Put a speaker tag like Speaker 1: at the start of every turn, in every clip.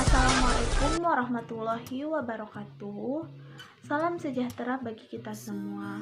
Speaker 1: Assalamualaikum warahmatullahi wabarakatuh. Salam sejahtera bagi kita semua.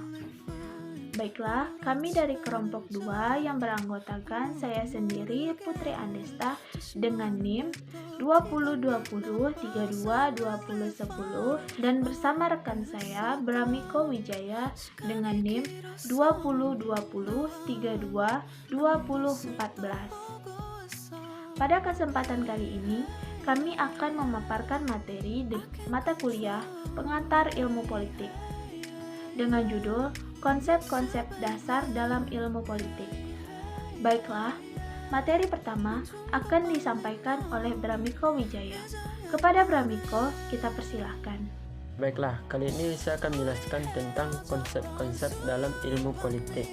Speaker 1: Baiklah, kami dari kelompok 2 yang beranggotakan saya sendiri Putri Andesta dengan NIM 2020322010 dan bersama rekan saya Bramiko Wijaya dengan NIM 2020322014. Pada kesempatan kali ini, kami akan memaparkan materi di mata kuliah Pengantar Ilmu Politik dengan judul Konsep-konsep dasar dalam ilmu politik. Baiklah, materi pertama akan disampaikan oleh Bramiko Wijaya. Kepada Bramiko, kita persilahkan.
Speaker 2: Baiklah, kali ini saya akan menjelaskan tentang konsep-konsep dalam ilmu politik.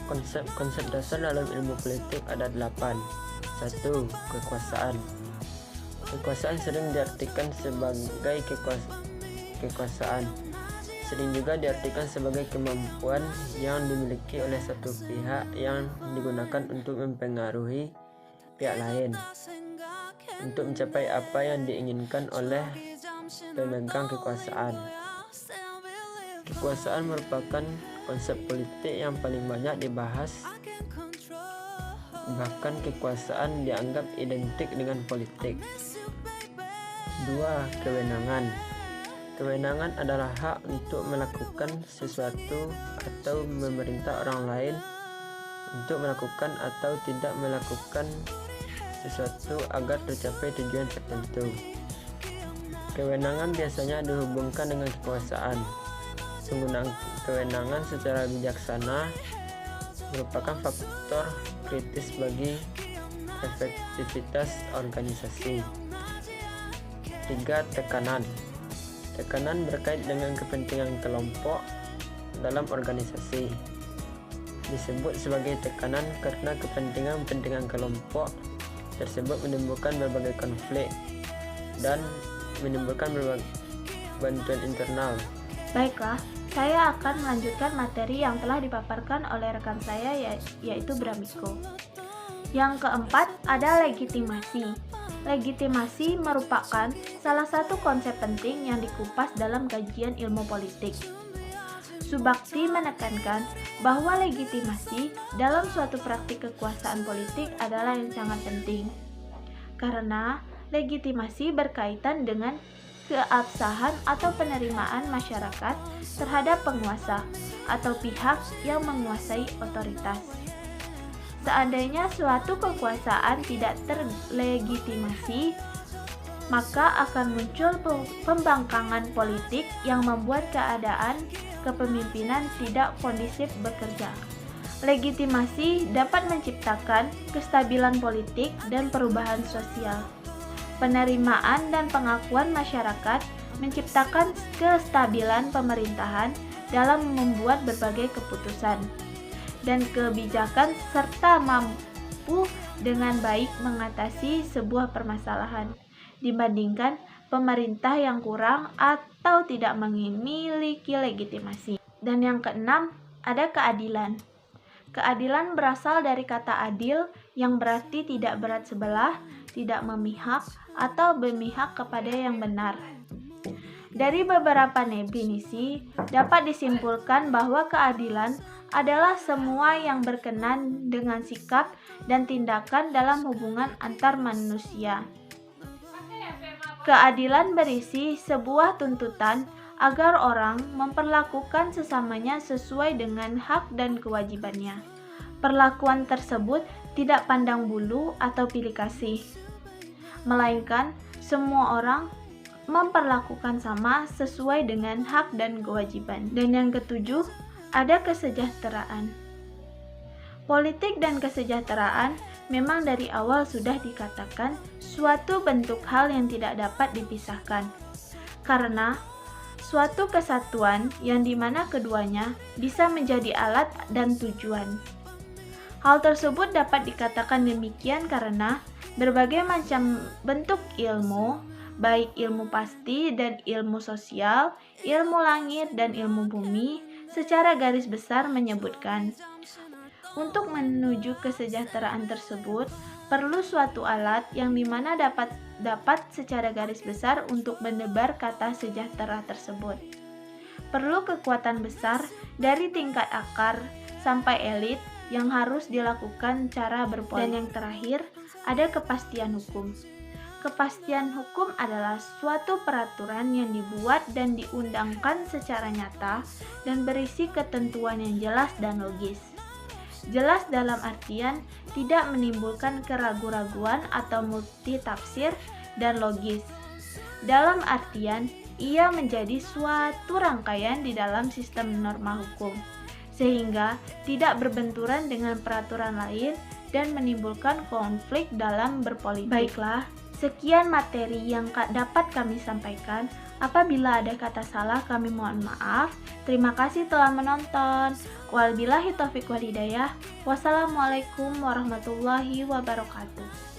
Speaker 2: Konsep-konsep dasar dalam ilmu politik ada 8. 1. Kekuasaan. Kekuasaan sering diartikan sebagai kekuasaan. Sering juga diartikan sebagai kemampuan yang dimiliki oleh satu pihak yang digunakan untuk mempengaruhi pihak lain untuk mencapai apa yang diinginkan oleh pemegang kekuasaan. Kekuasaan merupakan konsep politik yang paling banyak dibahas. Bahkan kekuasaan dianggap identik dengan politik. 2. Kewenangan. Kewenangan adalah hak untuk melakukan sesuatu atau memerintah orang lain untuk melakukan atau tidak melakukan sesuatu agar tercapai tujuan tertentu. Kewenangan biasanya dihubungkan dengan kekuasaan. Penggunaan kewenangan secara bijaksana merupakan faktor kritis bagi efektivitas organisasi. 3. Tekanan. Tekanan berkait dengan kepentingan kelompok dalam organisasi. Disebut sebagai tekanan karena kepentingan kelompok tersebut menimbulkan berbagai konflik dan menimbulkan berbagai bantuan internal.
Speaker 1: Baiklah, saya akan melanjutkan materi yang telah dipaparkan oleh rekan saya yaitu Bramiko. Yang keempat ada legitimasi. Legitimasi merupakan salah satu konsep penting yang dikupas dalam kajian ilmu politik. Subakti menekankan bahwa legitimasi dalam suatu praktik kekuasaan politik adalah yang sangat penting. Karena legitimasi berkaitan dengan keabsahan atau penerimaan masyarakat terhadap penguasa atau pihak yang menguasai otoritas. Seandainya suatu kekuasaan tidak terlegitimasi, maka akan muncul pembangkangan politik yang membuat keadaan kepemimpinan tidak kondusif bekerja. Legitimasi dapat menciptakan kestabilan politik dan perubahan sosial. Penerimaan dan pengakuan masyarakat menciptakan kestabilan pemerintahan dalam membuat berbagai keputusan dan kebijakan serta mampu dengan baik mengatasi sebuah permasalahan dibandingkan pemerintah yang kurang atau tidak memiliki legitimasi. Dan yang keenam, ada keadilan. Keadilan berasal dari kata adil yang berarti tidak berat sebelah, tidak memihak atau berpihak kepada yang benar. Dari beberapa definisi dapat disimpulkan bahwa keadilan adalah semua yang berkenan dengan sikap dan tindakan dalam hubungan antar manusia. Keadilan berisi sebuah tuntutan agar orang memperlakukan sesamanya sesuai dengan hak dan kewajibannya. Perlakuan tersebut tidak pandang bulu atau pilih kasih, melainkan semua orang memperlakukan sama sesuai dengan hak dan kewajiban. Dan yang ketujuh, ada kesejahteraan. Politik dan kesejahteraan memang dari awal sudah dikatakan suatu bentuk hal yang tidak dapat dipisahkan. Karena suatu kesatuan yang dimana keduanya bisa menjadi alat dan tujuan. Hal tersebut dapat dikatakan demikian karena berbagai macam bentuk ilmu, baik ilmu pasti dan ilmu sosial, ilmu langit dan ilmu bumi, secara garis besar menyebutkan, untuk menuju kesejahteraan tersebut, perlu suatu alat yang dimana dapat secara garis besar untuk menebar kata sejahtera tersebut. Perlu kekuatan besar dari tingkat akar sampai elit yang harus dilakukan cara berpolitik. Dan yang terakhir, ada kepastian hukum. Kepastian hukum adalah suatu peraturan yang dibuat dan diundangkan secara nyata dan berisi ketentuan yang jelas dan logis. Jelas dalam artian tidak menimbulkan keraguan-raguan atau multitafsir, dan logis dalam artian ia menjadi suatu rangkaian di dalam sistem norma hukum, sehingga tidak berbenturan dengan peraturan lain dan menimbulkan konflik dalam berpolitik. Baiklah, sekian materi yang dapat kami sampaikan. Apabila ada kata salah, kami mohon maaf. Terima kasih telah menonton. Wabillahi taufiq wal hidayah. Wassalamualaikum warahmatullahi wabarakatuh.